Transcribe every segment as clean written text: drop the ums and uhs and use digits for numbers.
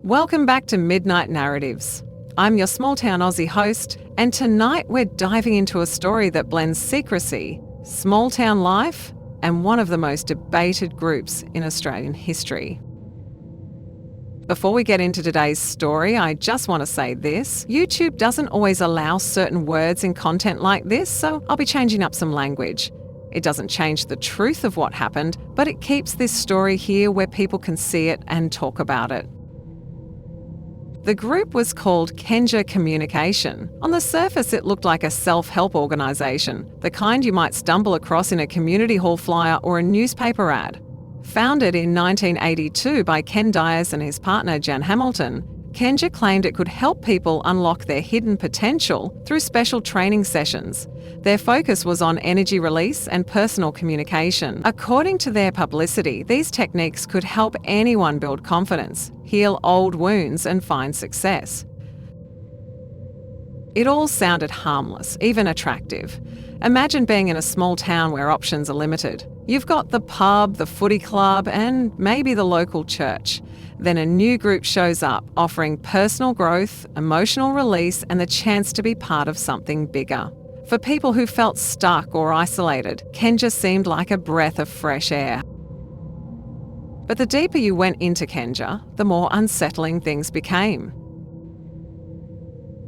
Welcome back to Midnight Narratives. I'm your small-town Aussie host, and tonight we're diving into a story that blends secrecy, small-town life, and one of the most debated groups in Australian history. Before we get into today's story, I just want to say this. YouTube doesn't always allow certain words in content like this, so I'll be changing up some language. It doesn't change the truth of what happened, but it keeps this story here where people can see it and talk about it. The group was called Kenja Communication. On the surface, it looked like a self-help organisation, the kind you might stumble across in a community hall flyer or a newspaper ad. Founded in 1982 by Ken Dyers and his partner Jan Hamilton, Kenja claimed it could help people unlock their hidden potential through special training sessions. Their focus was on energy release and personal communication. According to their publicity, these techniques could help anyone build confidence, heal old wounds, and find success. It all sounded harmless, even attractive. Imagine being in a small town where options are limited. You've got the pub, the footy club, and maybe the local church. Then a new group shows up, offering personal growth, emotional release, and the chance to be part of something bigger. For people who felt stuck or isolated, Kenja seemed like a breath of fresh air. But the deeper you went into Kenja, the more unsettling things became.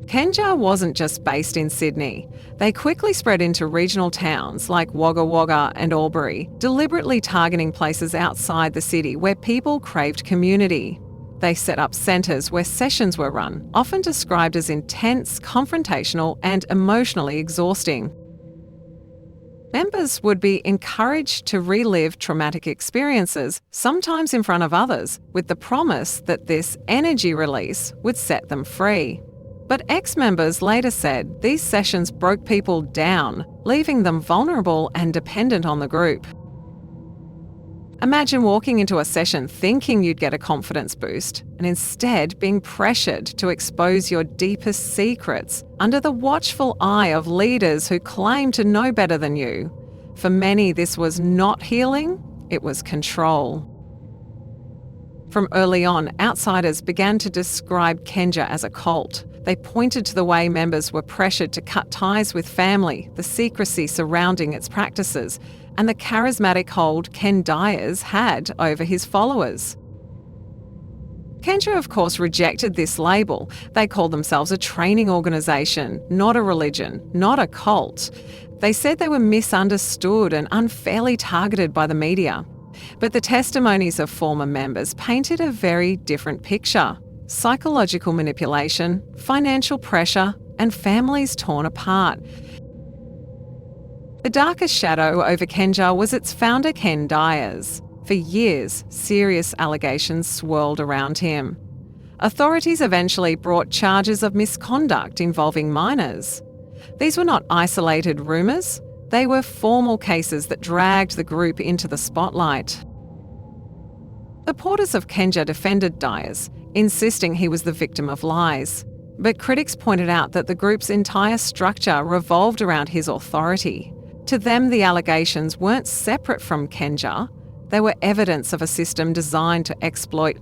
Kenja wasn't just based in Sydney. They quickly spread into regional towns like Wagga Wagga and Albury, deliberately targeting places outside the city where people craved community. They set up centres where sessions were run, often described as intense, confrontational, and emotionally exhausting. Members would be encouraged to relive traumatic experiences, sometimes in front of others, with the promise that this energy release would set them free. But ex-members later said these sessions broke people down, leaving them vulnerable and dependent on the group. Imagine walking into a session thinking you'd get a confidence boost, and instead being pressured to expose your deepest secrets under the watchful eye of leaders who claim to know better than you. For many, this was not healing, it was control. From early on, outsiders began to describe Kenja as a cult. They pointed to the way members were pressured to cut ties with family, the secrecy surrounding its practices, and the charismatic hold Ken Dyers had over his followers. Kenja, of course, rejected this label. They called themselves a training organisation, not a religion, not a cult. They said they were misunderstood and unfairly targeted by the media. But the testimonies of former members painted a very different picture. Psychological manipulation, financial pressure, and families torn apart. The darkest shadow over Kenja was its founder Ken Dyers. For years, serious allegations swirled around him. Authorities eventually brought charges of misconduct involving minors. These were not isolated rumours, they were formal cases that dragged the group into the spotlight. Supporters of Kenja defended Dyers, insisting he was the victim of lies. But critics pointed out that the group's entire structure revolved around his authority. To them, the allegations weren't separate from Kenja. They were evidence of a system designed to exploit.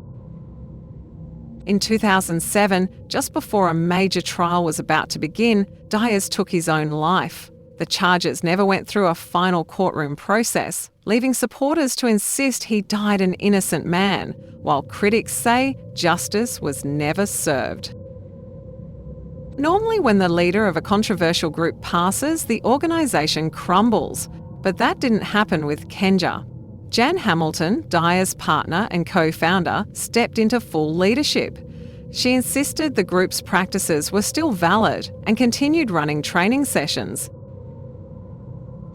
In 2007, just before a major trial was about to begin, Dyers took his own life. The charges never went through a final courtroom process, leaving supporters to insist he died an innocent man, while critics say justice was never served. Normally, when the leader of a controversial group passes, the organisation crumbles. But that didn't happen with Kenja. Jan Hamilton, Dyers' partner and co-founder, stepped into full leadership. She insisted the group's practices were still valid and continued running training sessions.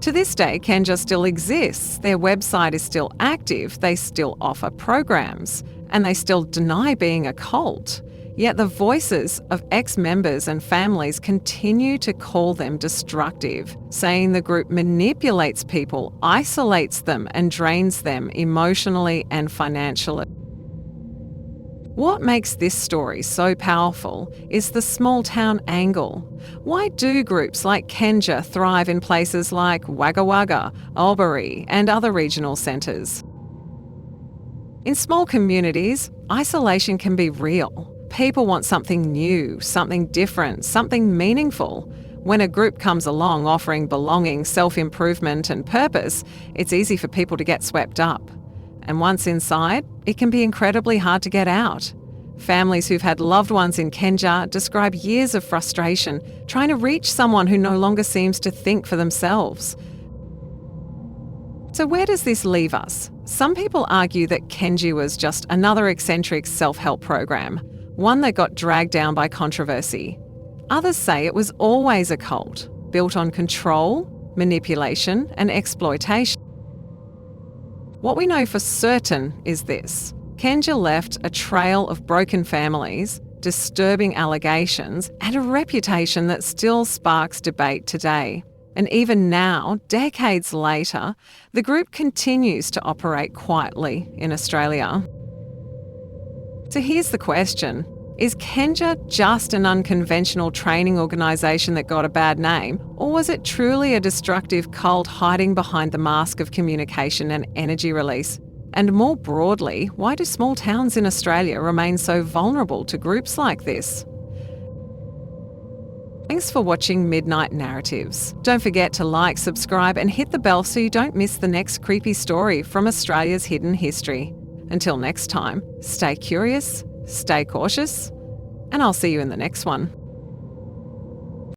To this day, Kenja still exists. Their website is still active, they still offer programs, and they still deny being a cult. Yet the voices of ex-members and families continue to call them destructive, saying the group manipulates people, isolates them, and drains them emotionally and financially. What makes this story so powerful is the small-town angle. Why do groups like Kenja thrive in places like Wagga Wagga, Albury, and other regional centres? In small communities, isolation can be real. People want something new, something different, something meaningful. When a group comes along offering belonging, self-improvement and purpose, it's easy for people to get swept up. And once inside, it can be incredibly hard to get out. Families who've had loved ones in Kenja describe years of frustration trying to reach someone who no longer seems to think for themselves. So where does this leave us? Some people argue that Kenja was just another eccentric self-help program, one that got dragged down by controversy. Others say it was always a cult, built on control, manipulation, and exploitation. What we know for certain is this: Kenja left a trail of broken families, disturbing allegations, and a reputation that still sparks debate today. And even now, decades later, the group continues to operate quietly in Australia. So here's the question: is Kenja just an unconventional training organisation that got a bad name, or was it truly a destructive cult hiding behind the mask of communication and energy release? And more broadly, why do small towns in Australia remain so vulnerable to groups like this? Thanks for watching Midnight Narratives. Don't forget to like, subscribe and hit the bell so you don't miss the next creepy story from Australia's hidden history. Until next time, stay curious, stay cautious, and I'll see you in the next one.